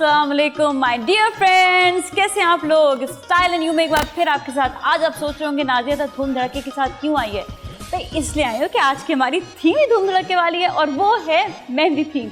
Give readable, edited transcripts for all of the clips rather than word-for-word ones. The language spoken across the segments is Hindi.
अस्सलाम वालेकुम माय डियर फ्रेंड्स, कैसे हैं आप लोग। स्टाइल एंड यू में एक बार फिर आपके साथ। आज आप सोच रहे होंगे नाज़िया तो धूम धड़के के साथ क्यों आई है। तो इसलिए आई हो कि आज की हमारी थीम ही धूम धड़के वाली है और वो है मेहंदी थीम।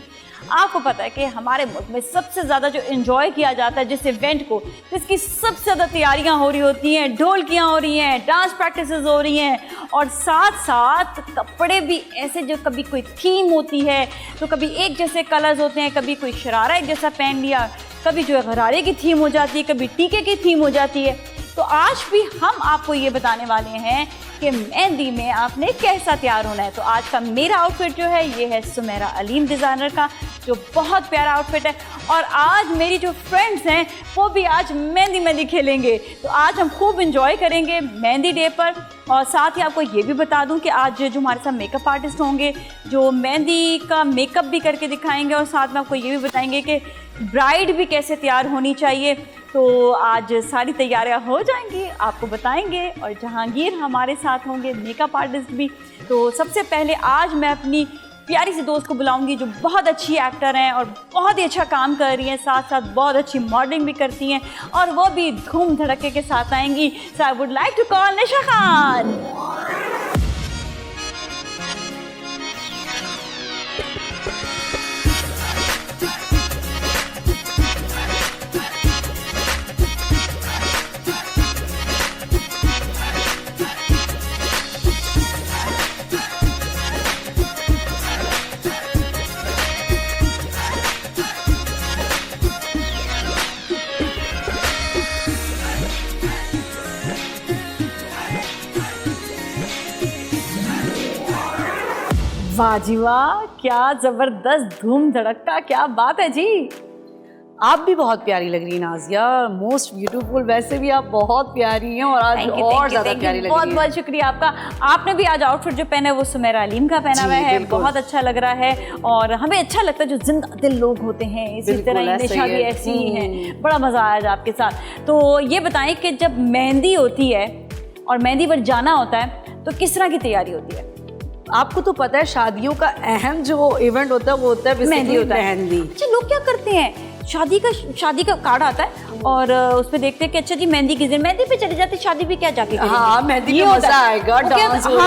आपको पता है कि हमारे मुल्क में सबसे ज़्यादा जो एंजॉय किया जाता है जिस इवेंट को, जिसकी सबसे ज़्यादा तैयारियां हो रही होती हैं, ढोलकियां हो रही हैं, डांस प्रैक्टिसेस हो रही हैं और साथ साथ कपड़े भी ऐसे जो कभी कोई थीम होती है तो कभी एक जैसे कलर्स होते हैं, कभी कोई शरारा एक जैसा पहन लिया, कभी जो है गरारे की थीम हो जाती है, कभी टीके की थीम हो जाती है। तो आज भी हम आपको ये बताने वाले हैं कि मेहंदी में आपने कैसा तैयार होना है। तो आज का मेरा आउटफिट जो है ये है सुमेरा अलीम डिज़ाइनर का, जो बहुत प्यारा आउटफिट है। और आज मेरी जो फ्रेंड्स हैं वो भी आज मेहंदी खेलेंगे। तो आज हम खूब इंजॉय करेंगे मेहंदी डे पर। और साथ ही आपको ये भी बता दूं कि आज जो हमारे साथ मेकअप आर्टिस्ट होंगे जो मेहंदी का मेकअप भी करके दिखाएंगे और साथ में आपको ये भी बताएंगे कि ब्राइड भी कैसे तैयार होनी चाहिए। तो आज सारी तैयारियां हो जाएंगी, आपको बताएंगे। और जहांगीर हमारे साथ होंगे मेकअप आर्टिस्ट भी। तो सबसे पहले आज मैं अपनी प्यारी सी दोस्त को बुलाऊंगी जो बहुत अच्छी एक्टर हैं और बहुत ही अच्छा काम कर रही हैं, साथ साथ बहुत अच्छी मॉडलिंग भी करती हैं और वो भी धूम धड़के के साथ आएंगी। So I would like to call Nisha Khan. वाह जी वाह, क्या जबरदस्त धूम धड़का, क्या बात है जी। आप भी बहुत प्यारी लग रही हैं नाज़िया, मोस्ट ब्यूटीफुल। वैसे भी आप बहुत प्यारी हैं और आज और ज़्यादा प्यारी लग रही हैं। बहुत बहुत शुक्रिया आपका। आपने भी आज आउटफिट जो पहना है वो सुमेरा अलीम का पहना हुआ है, बहुत अच्छा लग रहा है। और हमें अच्छा लगता है जो जिंदा दिल लोग होते हैं, इसी तरह निशा भी ऐसी ही है। बड़ा मज़ा आया आज आपके साथ। तो ये बताएं कि जब मेहंदी होती है और मेहंदी पर जाना होता है तो किस तरह की तैयारी होती है। आपको तो पता है शादियों का अहम जो इवेंट होता है वो होता है मेहंदी होता है। मेहंदी। अच्छा, लोग क्या करते हैं, शादी का कार्ड आता है और उसमें देखते हैं कि अच्छा जी मेहंदी किस दिन, मेहंदी पे चली जाती, शादी भी क्या जाके करेंगे। हाँ, मेहंदी पे मजा आएगा, डांस होगा।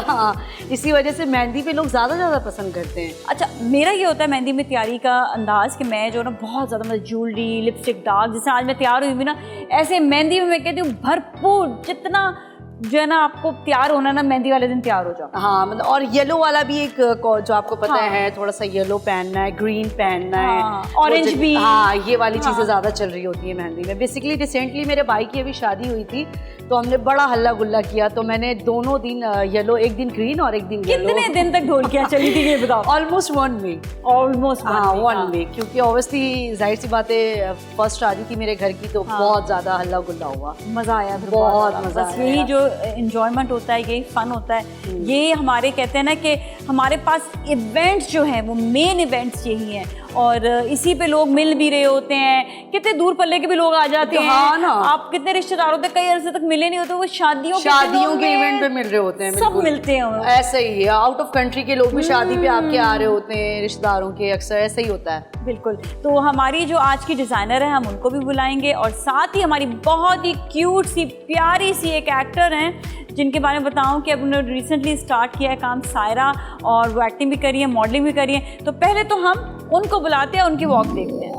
हाँ, इसी वजह से मेहंदी पे लोग ज्यादा पसंद करते हैं। अच्छा, मेरा ये होता है मेहंदी में तैयारी का अंदाज कि मैं जो ना बहुत ज्यादा मतलब ज्वेलरी, लिपस्टिक डार्क, जैसे आज मैं तैयार हुई भी ना, ऐसे मेहंदी में मैं कहती हूँ भरपूर जितना जो है ना आपको तैयार होना ना, मेहंदी वाले दिन तैयार हो जाओ। हाँ, मतलब और येलो वाला भी एक जो आपको पता है, थोड़ा सा येलो पहनना है, ग्रीन पहनना है, ऑरेंज भी। हाँ, ये वाली चीजें ज्यादा चल रही होती है मेहंदी में। बेसिकली रिसेंटली मेरे भाई की अभी शादी हुई थी तो हमने बड़ा हल्ला गुल्ला किया, तो मैंने दोनों दिन येलो, एक दिन ग्रीन और एक दिन येलो। कितने दिन तक ढोलकियां चली थी ये बताओ। Almost 1 week. ऑलमोस्ट हाँ, 1 वीक, क्योंकि ऑब्वियसली जाहिर सी बात है फर्स्ट शादी थी मेरे घर की, तो बहुत ज्यादा हल्ला गुल्ला हुआ। मजा आया, बहुत मजा आया। यही जो एंजॉयमेंट होता है, यही फन होता है। ये हमारे कहते हैं ना कि हमारे पास इवेंट्स जो हैं वो मेन इवेंट्स यही हैं और इसी पे लोग मिल भी रहे होते हैं। कितने दूर पल्ले के भी लोग आ जाते हैं। हाँ ना, आप कितने रिश्तेदार होते हैं, कई अरसे तक मिले नहीं होते, वो शादियों के इवेंट पे मिल रहे होते हैं। सब मिलते हैं, ऐसे ही है। आउट ऑफ कंट्री के लोग भी शादी पे आपके आ रहे होते हैं, रिश्तेदारों के, अक्सर ऐसे ही होता है। बिल्कुल। तो हमारी जो आज की डिज़ाइनर है हम उनको भी बुलाएंगे और साथ ही हमारी बहुत ही क्यूट सी प्यारी सी एक एक्टर हैं जिनके बारे में बताऊं कि अब उन्होंने रिसेंटली स्टार्ट किया है काम, सायरा, और वो एक्टिंग भी करी है, मॉडलिंग भी करी है। तो पहले तो हम उनको बुलाते हैं, उनकी वॉक देखते हैं।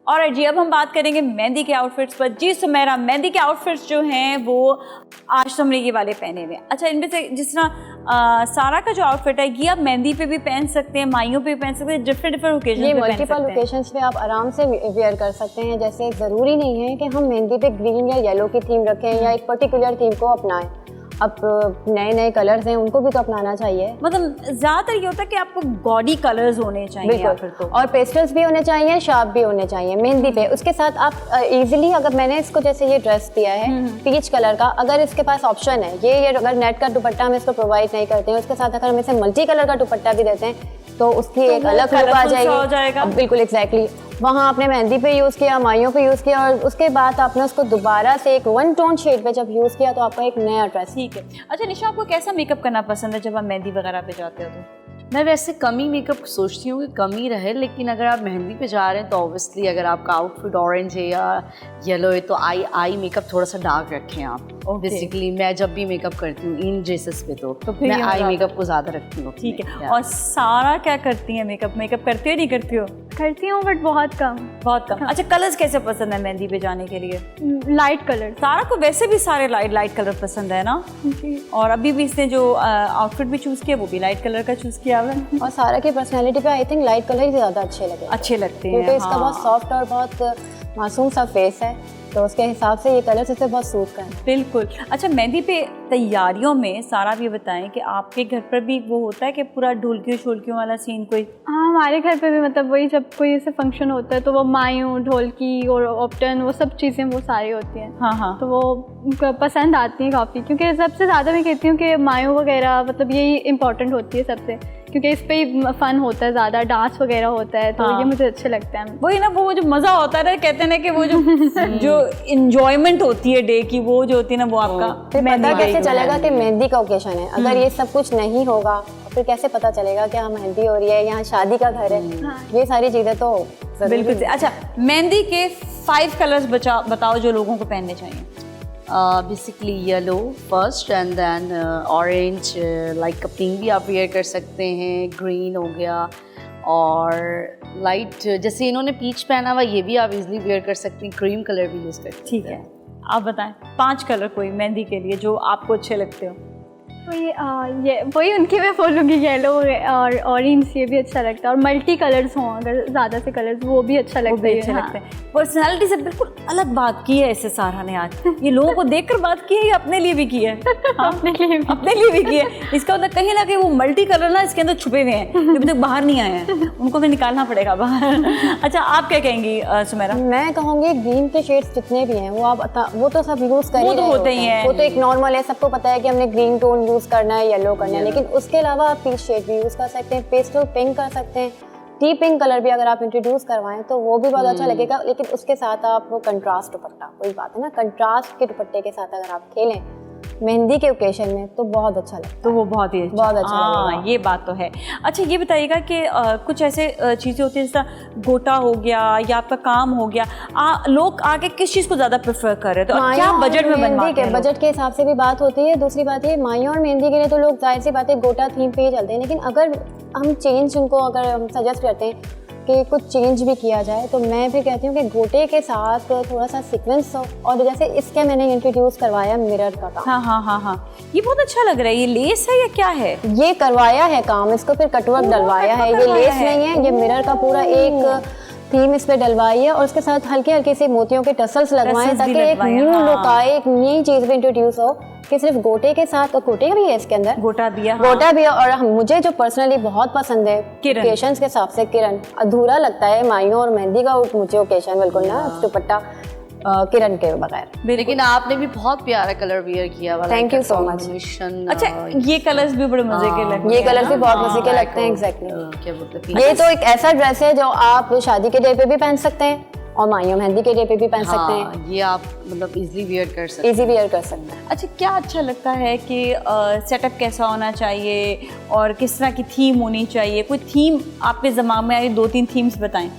और जी अब हम बात करेंगे मेहंदी के आउटफिट्स पर। जी सुमेरा, मेहंदी के आउटफिट्स जो हैं वो आज तुमने ये वाले पहने हुए। अच्छा, इनमें से जिस तरह सारा का जो आउटफिट है ये आप मेहंदी पे भी पहन सकते हैं, माइयों पे भी पहन सकते हैं, डिफरेंट ओकेजन ये पे पहन मल्टीपल सकते हैं। ओकेशंस पे आप आराम से वेयर कर सकते हैं। जैसे ज़रूरी नहीं है कि हम मेहंदी पे ग्रीन या येलो की थीम रखें या एक पर्टिकुलर थीम को अपनाएं। अब नए नए कलर्स हैं उनको भी तो अपनाना चाहिए। मतलब ज़्यादातर ये होता है कि आपको गॉडी कलर्स होने चाहिए या फिर तो और पेस्टल्स भी होने चाहिए, शार्प भी होने चाहिए मेहंदी पे। उसके साथ आप इजीली, अगर मैंने इसको जैसे ये ड्रेस दिया है पीच कलर का, अगर इसके पास ऑप्शन है ये अगर नेट का दुपट्टा हम इसको प्रोवाइड नहीं करते हैं, उसके साथ अगर हम इसे मल्टी कलर का दुपट्टा भी देते हैं तो उसकी एक वो अलग लुक आ colourful सा हो जाएगी। जाएगा। अब बिल्कुल एग्जैक्टली वहाँ आपने मेहंदी पे यूज़ किया, माइयों पे यूज़ किया और उसके बाद आपने उसको दोबारा से एक वन टोन शेड पे जब यूज़ किया तो आपका एक नया ड्रेस। ठीक है। अच्छा निशा, आपको कैसा मेकअप करना पसंद है जब आप मेहंदी वगैरह पे जाते हो तो? मैं वैसे कम ही मेकअप सोचती हूँ कि कम ही रहे, लेकिन अगर आप मेहंदी पे जा रहे हैं तो ऑब्वियसली अगर आपका आउटफिट ऑरेंज है या येलो है तो आई मेकअप थोड़ा सा डार्क रखें आप। बेसिकली मैं जब भी मेकअप करती हूँ इन ड्रेसेस पे तो फिर मैं ये आई मजा मेकअप को ज़्यादा रखती हूँ। ठीक है। और सारा क्या करती है मेकअप करती हो नहीं करती हो? करती हूँ बट बहुत कम। बहुत कम। अच्छा, कलर्स कैसे पसंद है मेहंदी पे जाने के लिए? Light colour. सारा को वैसे भी सारे लाइट कलर पसंद है ना? और अभी भी इसने जो आउटफिट भी चूज किया वो भी लाइट कलर का चूज किया है। और सारा की पर्सनैलिटी पे आई थिंक लाइट कलर ही ज़्यादा अच्छे लगते हैं क्योंकि इसका बहुत सॉफ्ट और बहुत मासूम सा फेस है, तो उसके हिसाब से ये कलर्स इसे बहुत सूट कर। बिल्कुल। अच्छा, मेहंदी पे तैयारियों में सारा भी बताएं कि आपके घर पर भी वो होता है कि पूरा ढोलकियों वाला सीन कोई? हाँ, हमारे घर पे भी मतलब वही, जब कोई ऐसे फंक्शन होता है तो वो मायूं, ढोलकी और ऑप्टन वो सब चीज़ें वो सारी होती हैं। हाँ। तो वो पसंद आती हैं काफ़ी, क्योंकि सबसे ज़्यादा मैं कहती हूँ कि मायूं वगैरह मतलब यही इंपॉर्टेंट होती है सबसे, क्योंकि इस पे ही फन होता है, ज़्यादा डांस वगैरह होता है, तो ये मुझे अच्छे लगता है। वही ना, वो जो मज़ा होता है ना, कहते हैं ना कि वो जो इंजॉयमेंट होती है डे की, वो जो होती है ना वो आपका फिर पता कैसे चलेगा कि मेहंदी का ओकेशन है? अगर ये सब कुछ नहीं होगा फिर कैसे पता चलेगा कि हाँ मेहंदी हो रही है, यहाँ शादी का घर है? ये सारी चीज़ें तो बिल्कुल। अच्छा, मेहंदी के 5 कलर्स बताओ जो लोगों को पहनने चाहिए। Basically yellow first and then orange, like pink भी आप वेयर कर सकते हैं, ग्रीन हो गया, और लाइट जैसे इन्होंने पीच पहना हुआ ये भी आप इजीली वेयर कर सकती हैं, क्रीम कलर भी यूज़ कर सकते हैं। ठीक है, आप बताएं 5 कलर कोई मेहंदी के लिए जो आपको अच्छे लगते हो। तो ये वही उनकी मैं बोलूँगी, येलो और ऑरेंज ये भी अच्छा लगता है, और मल्टी कलर्स हों अगर ज़्यादा से कलर्स वो भी अच्छा लगता है। अच्छे लगते हैं। पर्सनालिटी से बिल्कुल अलग बात की है ऐसे सारा ने आज। ये लोगों को देखकर बात की है या अपने लिए भी की है? अपने लिए भी की है। इसका मतलब कहीं ना कहीं वो मल्टी कलर ना इसके अंदर छुपे हुए हैं जो अभी तक बाहर नहीं आए हैं, उनको भी निकालना पड़ेगा बाहर। अच्छा, आप क्या कहेंगी सुमेरा? मैं कहूँगी ग्रीन के शेड्स जितने भी हैं वो तो सब यूज़ कर वो तो होते ही हैं। वो तो एक नॉर्मल है, सबको पता है कि हमने ग्रीन टोन यूज़ करना है, येलो करना है, लेकिन उसके अलावा आप पीच शेड भी यूज़ कर सकते हैं, पेस्टल पिंक कर सकते हैं, टी पिंक कलर भी अगर आप इंट्रोड्यूस करवाएं तो वो भी बहुत अच्छा लगेगा। लेकिन उसके साथ आप वो कंट्रास्ट दुपट्टा, वही बात है ना, कंट्रास्ट के दुपट्टे के साथ अगर आप खेलें मेहंदी के ओकेशन में तो बहुत अच्छा लगता है। तो वो बहुत अच्छा लगेगा। हाँ, ये बात तो है। अच्छा, ये बताइएगा कि कुछ ऐसे चीज़ें होती हैं जैसा गोटा हो गया या आपका काम हो गया, लोग आगे किस चीज़ को ज़्यादा प्रेफर कर रहे थे और क्या बजट में बनवाते हैं? बजट के हिसाब से भी बात होती है। दूसरी बात ये, माइयों और मेहंदी के लिए तो लोग जाहिर सी बात है गोटा थीम पे ही चलते हैं, लेकिन अगर हम चेंज उनको अगर हम सजेस्ट करते हैं कि कुछ चेंज भी किया जाए तो मैं भी कहती हूँ कि गोटे के साथ थोड़ा सा सीक्वेंस हो, और जैसे इसके मैंने इंट्रोड्यूस करवाया मिरर का काम। हाँ, ये बहुत अच्छा लग रहा है। ये लेस है या क्या है? ये करवाया है काम, इसको फिर कटवर्क डलवाया है, ये लेस नहीं है, ये मिरर का पूरा एक थीम इस पे डलवाई है, और उसके साथ हल्के हल्के से मोतियों के टसल्स लगवाए ताकि एक न्यू लुक आए, एक नई चीज़ भी इंट्रोड्यूस हो कि सिर्फ गोटे के साथ, और गोटे भी है इसके अंदर, गोटा भी है, गोटा भी है। और मुझे जो पर्सनली बहुत पसंद है ओकेशंस के हिसाब से, किरण अधूरा लगता है माइयों और मेहंदी का मुझे ओकेशन बिल्कुल ना दुपट्टा किरण के बगैर। लेकिन आपने भी बहुत प्यारा कलर वियर किया वाला। Thank you so much. अच्छा, ये कलर्स भी बड़े मजे के लगते हैं। ये कलर्स भी बहुत मजे के लगते हैं। एग्जैक्टली, क्या बोलते हैं, ये तो एक ऐसा ड्रेस है जो आप शादी के डे पे भी पहन सकते हैं और माइयों मेहंदी के डे पे भी पहन सकते हैं। ये आप मतलब इजीली वियर कर सकते हैं, इजी वियर कर सकते हैं। अच्छा, क्या अच्छा लगता है कि सेटअप कैसा होना चाहिए और किस तरह की थीम होनी चाहिए? कोई थीम आपके दिमाग में आई, 2-3 थीम्स बताएं।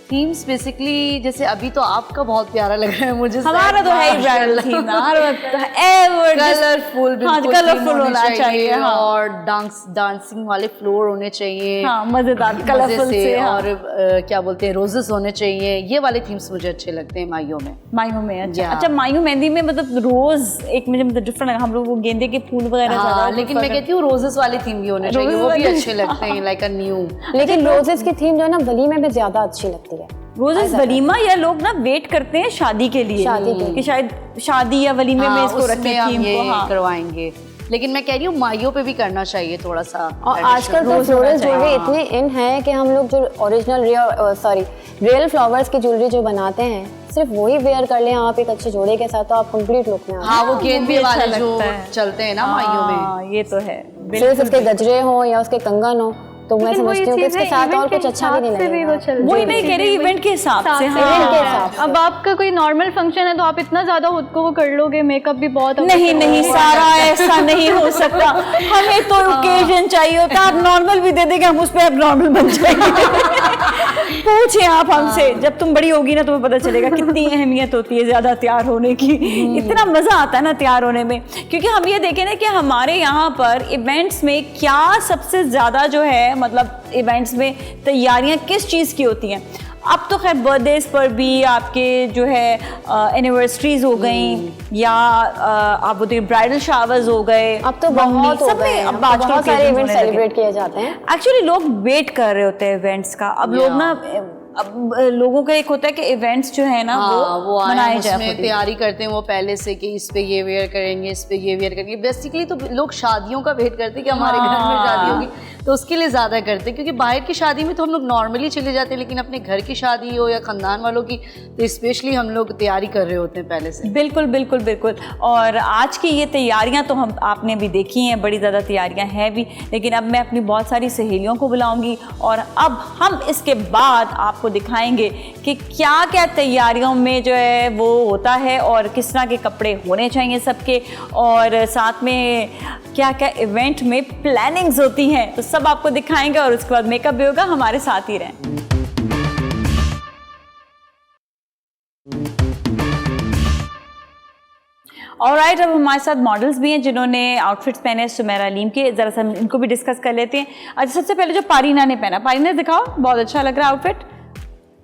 थीम्स बेसिकली जैसे अभी तो आपका बहुत प्यारा लग रहा है मुझे, हमारा तो है ही ब्राइडल थीम ना, कलरफुल, हाँ कलरफुल होना चाहिए, हाँ और डांसिंग वाले फ्लोर होने चाहिए, हाँ मजेदार मजे कलरफुल से, से, हाँ। और क्या बोलते हैं रोजेस होने चाहिए, ये वाले थीम्स मुझे अच्छे लगते हैं माइयों में। मायू में अच्छा Yeah. अच्छा, मायू मेहंदी में मतलब रोज एक मुझे मतलब डिफरेंट लगा, हम लोग वो गेंदे के फूल वगैरह हाँ, ज्यादा लेकिन मैं कहती हूँ रोजेस वाले थीम भी होने चाहिए, वो भी अच्छे लगते हैं, लाइक अ न्यू। लेकिन रोजेस की थीम जो है ना वलीमे में ज्यादा अच्छी लगती है। रोजेस वलीमा, या लोग ना वेट करते हैं शादी के लिए, शादी के लिए। कि शायद शादी या वलीमे में इसको रखें थीम को, हाँ करवाएंगे, लेकिन मैं कह रही हूँ माइयों पे भी करना चाहिए थोड़ा सा। और आजकल तो फ्लोरल ज्वेलरी इतने इन है कि हम लोग जो ओरिजिनल रियल फ्लावर्स की ज्वेलरी जो बनाते हैं सिर्फ वही वेयर कर लें आप एक अच्छे जोड़े के साथ, तो आप कंप्लीट लुक में आ हाँ, वो गेंदे अच्छा वाले जो लगता है। चलते हैं ना माइयों में, हाँ ये तो है, सिर्फ उसके गजरे हो या उसके कंगन हो, तो मैं समझती हूँ कि इसके साथ और कुछ अच्छा भी नहीं लगेगा। वही नहीं कह रही, इवेंट के हिसाब से, इवेंट के हाँ हिसाब से। अब आपका कोई नॉर्मल फंक्शन है तो आप इतना ज्यादा खुद को वो कर लोगे, मेकअप भी बहुत नहीं नहीं सारा ऐसा नहीं हो सकता, हमें तो ओकेजन चाहिए होता, आप नॉर्मल भी दे देंगे हम उस पर अब नॉर्मल बन जाएंगे। पूछे आप हमसे, जब तुम बड़ी होगी ना तुम्हें पता चलेगा कितनी अहमियत होती है ज्यादा तैयार होने की, इतना मजा आता है ना तैयार होने में, क्योंकि हम ये देखें ना कि हमारे यहाँ पर इवेंट्स में क्या सबसे ज्यादा जो है, मतलब इवेंट्स में तैयारियां किस चीज की होती हैं। अब तो खैर बर्थडेज पर भी आपके जो है एनिवर्सरीज हो गई, या आप बोलते ब्राइडल शावर्स हो गए, अब तो बहुत हो गए, अब अब तो बहुत सारे इवेंट सेलिब्रेट किए जाते हैं। एक्चुअली लोग वेट कर रहे होते हैं इवेंट्स का, अब लोग ना, अब लोगों का एक होता है कि इवेंट्स जो है ना वो मनाए जाए, उसमें तैयारी करते हैं वो पहले से कि इस पे ये वेयर करेंगे, इस पे ये वेयर करेंगे। बेसिकली तो लोग शादियों का वेट करते हैं कि हमारे घर में शादी होगी, तो उसके लिए ज़्यादा करते हैं, क्योंकि बाहर की शादी में तो हम लोग नॉर्मली चले जाते हैं, लेकिन अपने घर की शादी हो या ख़ानदान वालों की तो स्पेशली हम लोग तैयारी कर रहे होते हैं पहले से। बिल्कुल बिल्कुल बिल्कुल। और आज की ये तैयारियां तो हम आपने भी देखी हैं, बड़ी ज़्यादा तैयारियां हैं भी, लेकिन अब मैं अपनी बहुत सारी सहेलियों को बुलाऊंगी और अब हम इसके बाद आपको दिखाएंगे कि क्या क्या तैयारियों में जो है वो होता है और किस तरह के कपड़े होने चाहिए सबके, और साथ में क्या क्या इवेंट में प्लानिंग्स होती हैं, तो सब आपको दिखाएंगे और उसके बाद मेकअप भी होगा। हमारे साथ ही रहें। ऑलराइट, अब हमारे साथ मॉडल्स भी हैं जिन्होंने आउटफिट्स पहने हैं सुमेरा अलीम के, ज़रा सा इनको भी डिस्कस कर लेते हैं। अच्छा, सबसे पहले जो पारीना ने पहना, पारीना दिखाओ, बहुत अच्छा लग रहा है आउटफिट।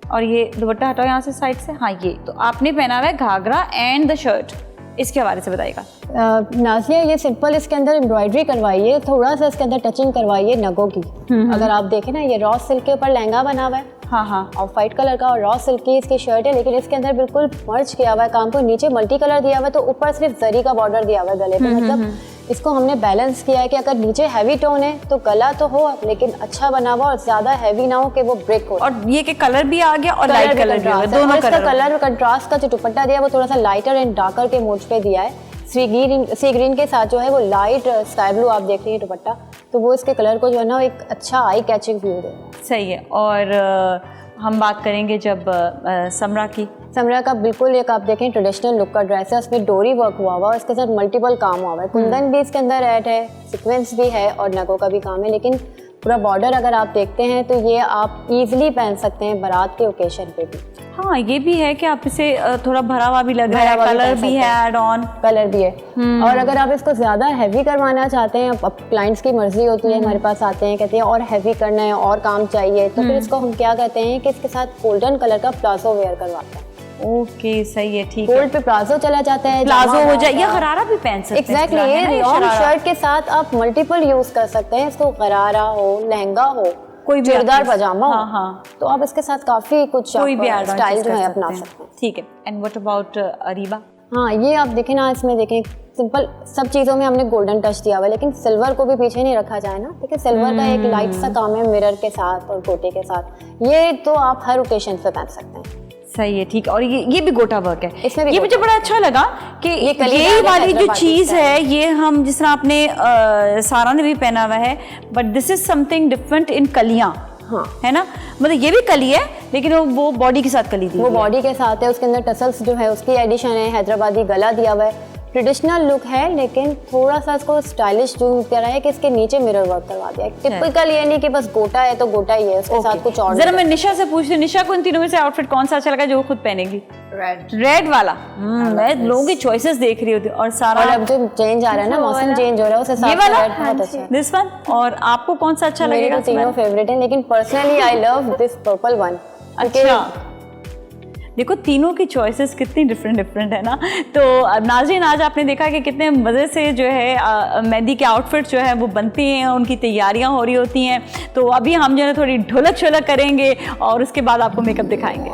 और ये दुपट्टा हटाओ यहाँ से साइड से, हाँ ये तो आपने पहना हुआ है घाघरा एंड द शर्ट, इसके हवाले से बताइएगा। नाज़िया, ये सिंपल इसके अंदर एम्ब्रॉयडरी करवाई है, थोड़ा सा इसके अंदर टचिंग करवाई है नगों की। अगर आप देखें ना, ये रॉ सिल्क के ऊपर लहंगा बना हुआ है, हाँ हाँ, और वाइट कलर का, और रॉ सिल्क की इसकी शर्ट है, लेकिन इसके अंदर बिल्कुल मर्ज किया हुआ है काम को, नीचे मल्टी कलर दिया हुआ है, तो ऊपर सिर्फ जरी का बॉर्डर दिया हुआ है गले पे। मतलब इसको हमने बैलेंस किया है कि अगर नीचे हैवी टोन है तो गला तो हो लेकिन अच्छा बना हुआ, और ज्यादा हैवी ना हो कि वो ब्रेक हो। और ये के कलर भी आ गया और लाइट कलर भी आ गया, दोनों कलर कंट्रास्ट का जो दुपट्टा दिया है वो थोड़ा सा लाइटर एंड डार्कर के मूड पे दिया है। सी ग्रीन के साथ जो है वो लाइट स्काई ब्लू आप देख रही हैं दुपट्टा, तो वो इसके कलर को जो है ना एक अच्छा आई कैचिंग व्यू दे रहा है। सही है। और हम बात करेंगे जब समरा की, समरा का बिल्कुल एक आप देखें ट्रेडिशनल लुक का ड्रेस है, उसमें डोरी वर्क हुआ हुआ है, इसके साथ मल्टीपल काम हुआ हुआ है, कुंदन भी इसके अंदर ऐड है, सीक्वेंस भी है और नगों का भी काम है, लेकिन पूरा बॉर्डर अगर आप देखते हैं तो ये आप इजीली पहन सकते हैं बारात के ओकेशन पे भी। हाँ ये भी है कि आप इसे थोड़ा भरा हुआ भी लग रहा है, कलर भी है, एड ऑन कलर भी है। और अगर आप इसको ज़्यादा हैवी करवाना चाहते हैं, अब क्लाइंट्स की मर्जी होती है, हमारे पास आते हैं कहते हैं और हैवी करना है और काम चाहिए, तो फिर इसको हम क्या कहते हैं कि इसके साथ गोल्डन कलर का प्लाजो वेयर करवाते हैं। ओके सही है, ठीक है। गोल्ड पे प्लाजो चला जाता है, प्लाजो हो जाए या गरारा भी पहन सकते हैं। एग्जैक्टली, ये लॉन्ग शर्ट के साथ आप मल्टीपल यूज कर सकते हैं, इसको गरारा हो, लहंगा हो, कोई चूड़ीदार पजामा हो, हाँ, तो आप इसके साथ काफी कुछ स्टाइल जो है अपना सकते हैं। ठीक है। And what about Ariba? हाँ, ये आप देखें ना, इसमें देखें सिंपल सब चीज़ों में हमने गोल्डन टच दिया हुआ है, लेकिन सिल्वर को भी पीछे नहीं रखा जाए ना, देखिए सिल्वर का एक लाइट सा काम है मिरर के साथ और गोटे के साथ, ये तो आप हर ओकेशन पे पहन सकते हैं। सही है, ठीक है। और ये भी गोटा वर्क है, इसमें भी ये मुझे बड़ा अच्छा लगा कि ये वाली जो चीज़ है, ये हम जिस तरह आपने सारा ने भी पहना हुआ है, but this is something different in कलियाँ, हाँ है ना, मतलब ये भी कली है लेकिन वो बॉडी के साथ कली दी, वो बॉडी के साथ है, उसके अंदर टसल्स जो है उसकी एडिशन है, हैदराबादी गला दिया हुआ है, ट्रेडिशनल लुक है लेकिन थोड़ा सा इसको स्टाइलिश जो करा है कि इसके नीचे मिरर वर्क करवा दिया है। टिपिकल ये नहीं कि बस गोटा है तो गोटा ही है, उसके साथ कुछ और। जरा मैं निशा से पूछती हूँ, निशा को इन तीनों में से आउटफिट कौन सा अच्छा लगा जो वो खुद पहनेगी? रेड वाला। मैं लोगों की चॉइसेस देख रही होती हूँ और सारा और अब जो चेंज आ रहा है ना, मौसम चेंज हो रहा है, उस हिसाब से रेड बहुत अच्छा है। This one. और आपको कौन सा अच्छा मेरे लगेगा? तो तीनों फेवरेट हैं लेकिन personally I love this purple one. अच्छा, देखो तीनों की चॉइसेस कितनी डिफरेंट है ना। तो नाज़रीन, आज आपने देखा कि कितने मज़े से जो है मेहंदी के आउटफिट जो है वो बनती हैं, उनकी तैयारियां हो रही होती हैं। तो अभी हम जो है थोड़ी ढोलक शोलक करेंगे और उसके बाद आपको मेकअप दिखाएंगे।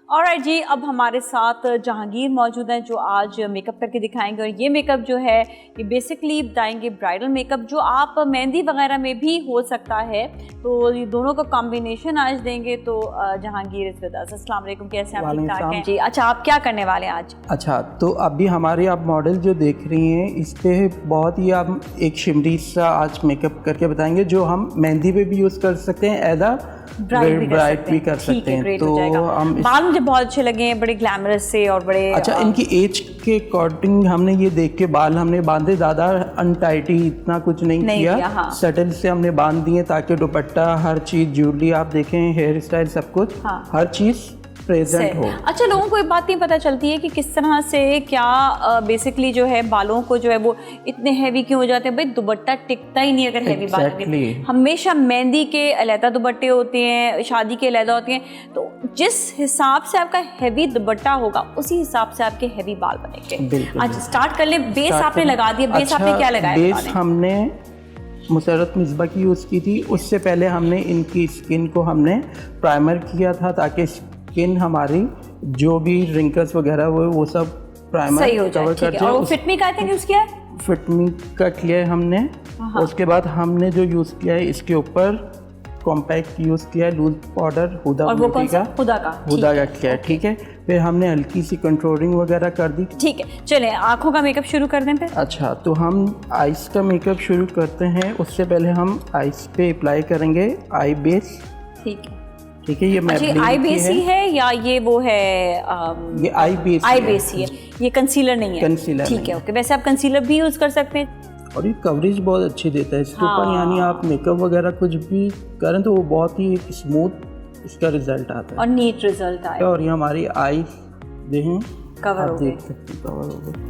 ऑलराइट जी, अब हमारे साथ जहांगीर मौजूद हैं जो आज मेकअप करके दिखाएंगे। और ये मेकअप जो है ये बेसिकली बताएंगे ब्राइडल मेकअप, जो आप मेहंदी वगैरह में भी हो सकता है। तो ये दोनों का कॉम्बिनेशन आज देंगे। तो जहांगीर इस विद अस। अस्सलाम वालेकुम, कैसे हैं आप? ठीक ठाक हैं जी। अच्छा, आप क्या करने वाले हैं आज? अच्छा, तो अभी हमारे आप मॉडल जो देख रही हैं इस पे बहुत ही आप एक शिमरी सा आज मेकअप करके बताएंगे, जो हम मेहंदी पे भी यूज़ कर सकते हैं, एदा ब्राइड भी कर सकते हैं। तो हम बाल मुझे बहुत अच्छे लगे हैं, बड़े ग्लैमरस से और बड़े। अच्छा, इनकी एज के अकॉर्डिंग हमने ये देख के बाल हमने बांधे, ज़्यादा अनटाइटी इतना कुछ नहीं किया, हाँ। सटल से हमने बांध दिए ताकि दुपट्टा, हर चीज़, ज्वेलरी आप देखें, हेयर स्टाइल, सब कुछ, हाँ। हर चीज़ प्रेजेंट हो। अच्छा, लोगों को एक बात नहीं पता चलती है कि किस तरह से क्या बेसिकली जो है बालों को जो है वो इतने हैवी क्यों हो जाते हैं। भाई दुपट्टा टिकता ही नहीं अगर हैवी बाल होंगे। हमेशा मेहंदी के अलहदा दुपट्टे होते हैं, शादी के अलहदा होते हैं। तो जिस हिसाब से आपका हैवी दुपट्टा होगा उसी हिसाब से आपके हैवी बाल बनेंगे। आज स्टार्ट कर ले। बेस आपने लगा दिया, बेस आपने क्या लगाया? बेस हमने मुसर्रत मिसबा की यूज़ की थी। उससे पहले हमने इनकी स्किन को हमने प्राइमर किया था ताकि स्किन हमारी जो भी रिंकल्स वगैरह वो सब प्राइमर सही हो कवर जाए। और फिटमी का आई थिंक यूज़ किया है? फिटमी का किया है हमने। उसके बाद हमने जो यूज़ किया है इसके ऊपर कॉम्पैक्ट यूज़ किया है, लूज पाउडर हुदा का किया है। ठीक है, फिर हमने हल्की सी कंट्रोलिंग वगैरह कर दी। ठीक है, चलें आँखों का मेकअप शुरू कर दें फिर। अच्छा, तो हम आइस का मेकअप शुरू करते हैं। उससे पहले हम आइस पे अप्लाई करेंगे आई बेस। ठीक है, ठीक है। ये अच्छा, आई बेस ही है या ये वो है? ये आई बेस ही है, ये कंसीलर नहीं है। कंसीलर ठीक है, ओके। वैसे आप कंसीलर भी यूज़ कर सकते हैं और ये कवरेज बहुत अच्छी देता है इसके ऊपर। यानी आप मेकअप वगैरह कुछ भी करें तो वो बहुत ही स्मूथ इसका रिजल्ट आता है और नीट रिजल्ट आए। और ये हमारी आई देखें, कवर हो गई, देख सकते हैं कवर हो गई।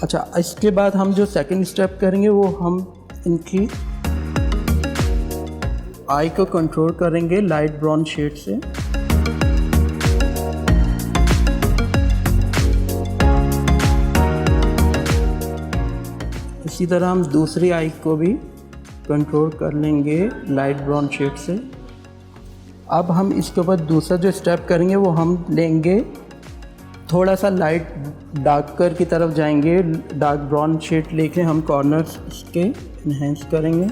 अच्छा, इसके बाद हम जो सेकंड स्टेप करेंगे वो हम इनकी आई को कंट्रोल करेंगे लाइट ब्राउन शेड से। इसी तरह हम दूसरी आई को भी कंट्रोल कर लेंगे लाइट ब्राउन शेड से। अब हम इसके ऊपर दूसरा जो स्टेप करेंगे वो हम लेंगे थोड़ा सा लाइट डार्कर की तरफ जाएंगे। डार्क ब्राउन शेड लेके हम कॉर्नर्स इसके इन्हेंस करेंगे।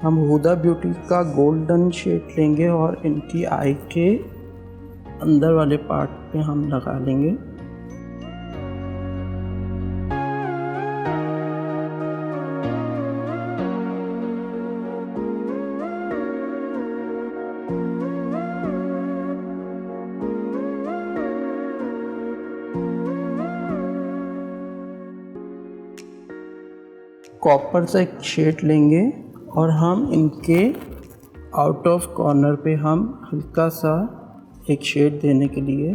हम हुदा ब्यूटी का गोल्डन शेड लेंगे और इनकी आई के अंदर वाले पार्ट पे हम लगा लेंगे। कॉपर से एक शेड लेंगे और हम इनके आउट ऑफ कॉर्नर पे हम हल्का सा एक शेड देने के लिए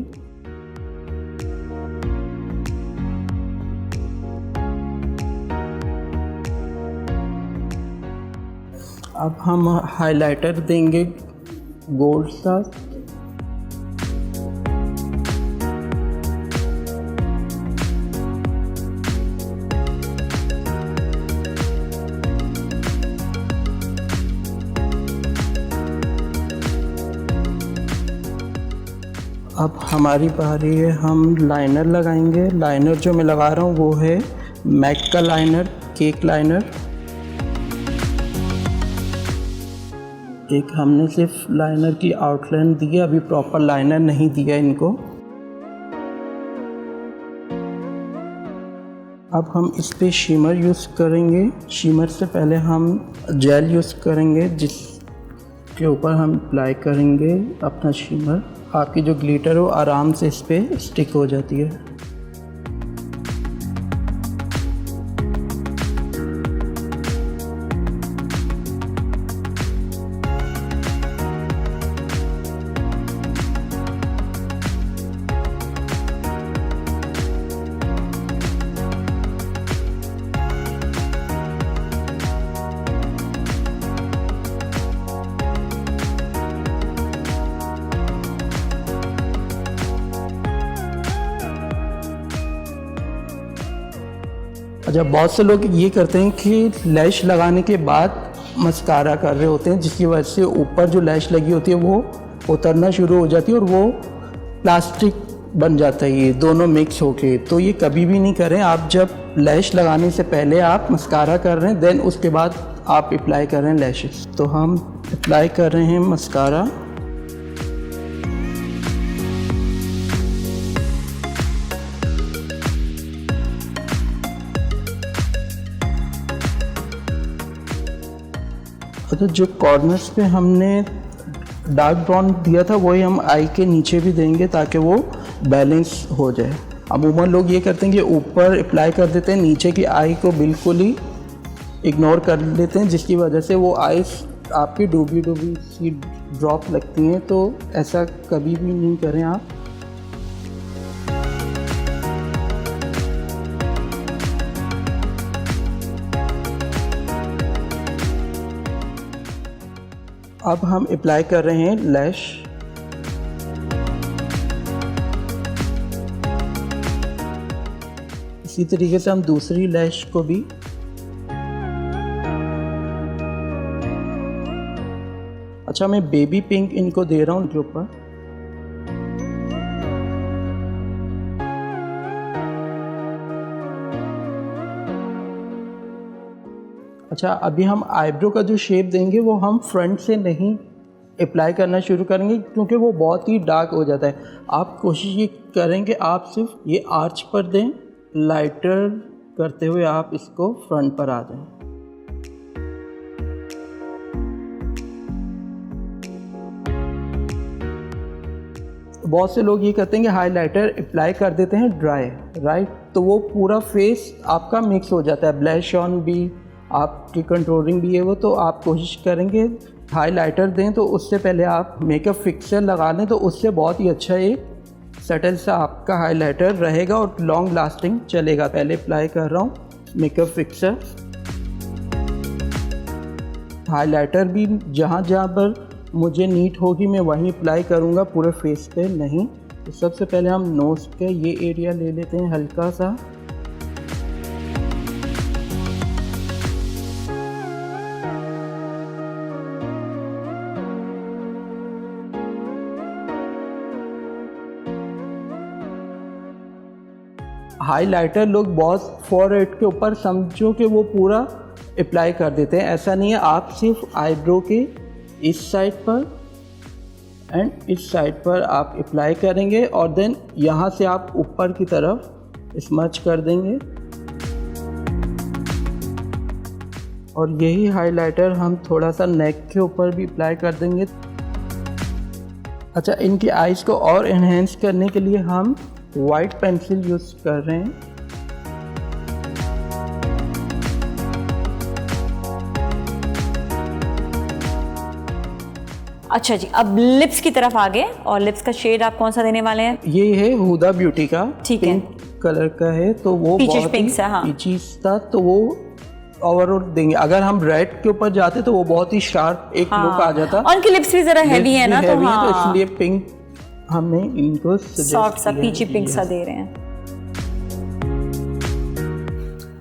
अब हम हाइलाइटर देंगे गोल्ड सा। अब हमारी बारी है, हम लाइनर लगाएंगे। लाइनर जो मैं लगा रहा हूँ वो है मैक का लाइनर, केक लाइनर। एक हमने सिर्फ लाइनर की आउटलाइन दी है, अभी प्रॉपर लाइनर नहीं दिया इनको। अब हम इस पे शिमर यूज़ करेंगे। शिमर से पहले हम जेल यूज़ करेंगे जिसके ऊपर हम अप्लाई करेंगे अपना शिमर। आपकी जो ग्लिटर हो आराम से इस पे स्टिक हो जाती है। अच्छा, बहुत से लोग ये करते हैं कि लैश लगाने के बाद मस्कारा कर रहे होते हैं, जिसकी वजह से ऊपर जो लैश लगी होती है वो उतरना शुरू हो जाती है और वो प्लास्टिक बन जाता है, ये दोनों मिक्स होके। तो ये कभी भी नहीं करें। आप जब लैश लगाने से पहले आप मस्कारा कर रहे हैं, देन उसके बाद आप अप्लाई कर रहे हैं लैशेस। तो हम अप्लाई कर रहे हैं मस्कारा। तो जो कॉर्नर्स पे हमने डार्क ब्राउन दिया था वही हम आई के नीचे भी देंगे ताकि वो बैलेंस हो जाए। अमूमन लोग ये करते हैं कि ऊपर अप्लाई कर देते हैं, नीचे की आई को बिल्कुल ही इग्नोर कर लेते हैं, जिसकी वजह से वो आइस आपकी डूबी डूबी सी ड्रॉप लगती हैं। तो ऐसा कभी भी नहीं करें आप। अब हम अप्लाई कर रहे हैं लैश। इसी तरीके से हम दूसरी लैश को भी। अच्छा, मैं बेबी पिंक इनको दे रहा हूँ इनके ऊपर। अच्छा, अभी हम आईब्रो का जो शेप देंगे वो हम फ्रंट से नहीं अप्लाई करना शुरू करेंगे क्योंकि वो बहुत ही डार्क हो जाता है। आप कोशिश ये करेंगे आप सिर्फ ये आर्च पर दें, लाइटर करते हुए आप इसको फ्रंट पर आ जाएं। बहुत से लोग ये करते हैं कि हाइलाइटर अप्लाई कर देते हैं ड्राई, राइट? तो वो पूरा फेस आपका मिक्स हो जाता है, ब्लैश ऑन भी आपकी कंट्रोलिंग भी है वो। तो आप कोशिश करेंगे हाइलाइटर दें तो उससे पहले आप मेकअप फिक्सर लगा लें, तो उससे बहुत ही अच्छा एक सटल सा आपका हाइलाइटर रहेगा और लॉन्ग लास्टिंग चलेगा। पहले अप्लाई कर रहा हूँ मेकअप फिक्सर। हाइलाइटर भी जहाँ जहाँ पर मुझे नीड होगी मैं वहीं अप्लाई करूँगा, पूरे फेस पे नहीं। तो सबसे पहले हम नोज़ के ये एरिया ले लेते हैं हल्का सा। हाइलाइटर लोग बहुत फॉरहेड के ऊपर समझो कि वो पूरा अप्लाई कर देते हैं, ऐसा नहीं है। आप सिर्फ आईब्रो के इस साइड पर एंड इस साइड पर आप अप्लाई करेंगे और देन यहाँ से आप ऊपर की तरफ स्मच कर देंगे। और यही हाइलाइटर हम थोड़ा सा नेक के ऊपर भी अप्लाई कर देंगे। अच्छा, इनकी आइज़ को और एनहेंस करने के लिए हम वाइट पेंसिल यूज़ कर रहे हैं। अच्छा जी, अब लिप्स की तरफ आ गए और लिप्स का शेड आप कौन सा देने वाले हैं? ये है हुदा ब्यूटी का, ठीक है, पिंक कलर का है। तो वो बहुत पिंक सा, हाँ, पीचीज था, तो वो ओवरऑल देंगे। अगर हम रेड के ऊपर जाते तो वो बहुत ही शार्प एक लुक आ जाता। और उनकी लिप्स भी जरा हैवी है ना, तो हाँ, तो इसलिए पिंक हमने इनको सॉफ्ट सा पीची पिंक सा दे रहे हैं।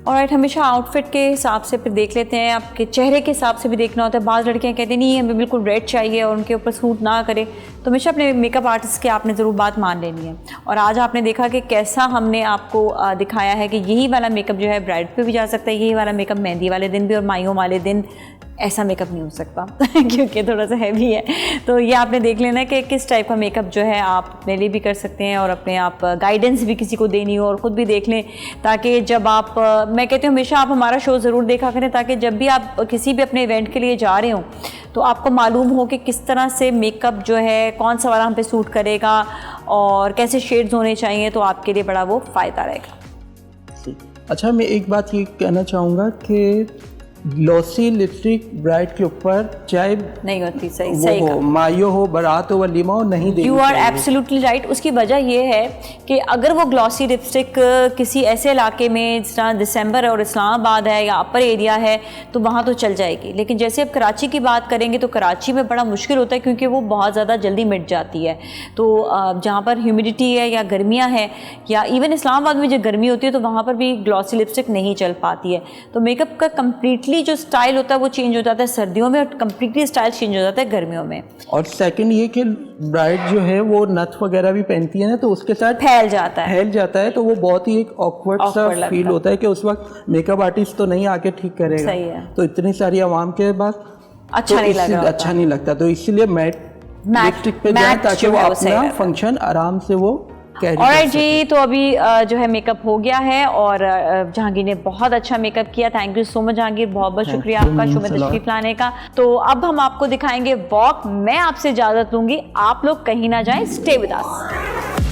ऑलराइट, हमेशा आउटफिट के हिसाब से फिर देख लेते हैं, आपके चेहरे के हिसाब से भी देखना होता है। बाज़ लड़कियां कहती हैं नहीं हमें बिल्कुल रेड चाहिए और उनके ऊपर सूट ना करे, तो हमेशा अपने मेकअप आर्टिस्ट की आपने ज़रूर बात मान लेनी है। और आज आपने देखा कि कैसा हमने आपको दिखाया है कि यही वाला मेकअप जो है ब्राइड पे भी जा सकता है, यही वाला मेकअप मेहंदी वाले दिन भी, और माइयों वाले दिन ऐसा मेकअप नहीं हो सकता क्योंकि थोड़ा सा हैवी है। तो ये आपने देख लेना है कि किस टाइप का मेकअप जो है आप अपने लिए भी कर सकते हैं और अपने आप गाइडेंस भी किसी को देनी हो और ख़ुद भी देख लें, ताकि जब आप मैं कहती हूँ हमेशा आप हमारा शो ज़रूर देखा करें, ताकि जब भी आप किसी भी अपने इवेंट के लिए जा रहे हो तो आपको मालूम हो कि किस तरह से मेकअप जो है कौन सा वाला हम पे सूट करेगा और कैसे शेड्स होने चाहिए, तो आपके लिए बड़ा वो फ़ायदा रहेगा। अच्छा, मैं एक बात ये कहना चाहूँगा कि ग्लॉसी लिपस्टिक ब्राइड के ऊपर चाहे नहीं होती, सही वो सही हो मायो हो बारात हो वलीमा हो नहीं देनी यू आर चाहिए। Absolutely right. उसकी वजह ये है कि अगर वो ग्लॉसी लिपस्टिक किसी ऐसे इलाके में जिस तरह दिसंबर और इस्लामाबाद है या अपर एरिया है तो वहाँ तो चल जाएगी, लेकिन जैसे अब कराची की बात करेंगे तो कराची में बड़ा मुश्किल होता है क्योंकि वो बहुत ज़्यादा जल्दी मिट जाती है। तो जहाँ पर ह्यूमिडिटी है या गर्मियाँ हैं या इवन इस्लामाबाद में जो गर्मी होती है तो वहाँ पर भी ग्लॉसी लिपस्टिक नहीं चल पाती है। तो मेकअप का कम्प्लीटली जो स्टाइल होता है वो चेंज हो जाता है सर्दियों में और कम्प्लीटली स्टाइल चेंज हो जाता है गर्मियों में। और सेकंड ये कि ब्राइड जो है वो नथ वगैरह भी पहनती है ना तो उसके साथ फैल जाता है, फैल जाता है तो वो बहुत ही एक ऑकवर्ड सा Awkward लगता फील है। होता है कि उस वक्त मेकअप आर्टिस्ट तो नहीं आके ठीक करेगा। सही है। तो इतनी सारी आवाम के पास अच्छा तो नहीं लग रहा अच्छा नहीं लगता, तो इसीलिए मैट लिपस्टिक पे जाए मैट ताकि जो वो है वो सही अपना रहता है। फंक्शन आराम से वो कैरी ऑलराइट जी, तो अभी जो है मेकअप हो गया है और जहांगीर ने बहुत अच्छा मेकअप किया। Thank you so much Jahangir, बहुत बहुत शुक्रिया आपका शो में तशरीफ लाने का। तो अब हम आपको दिखाएंगे वॉक। मैं आपसे इजाजत लूंगी, आप लोग कहीं ना जाएं, स्टे विद अस।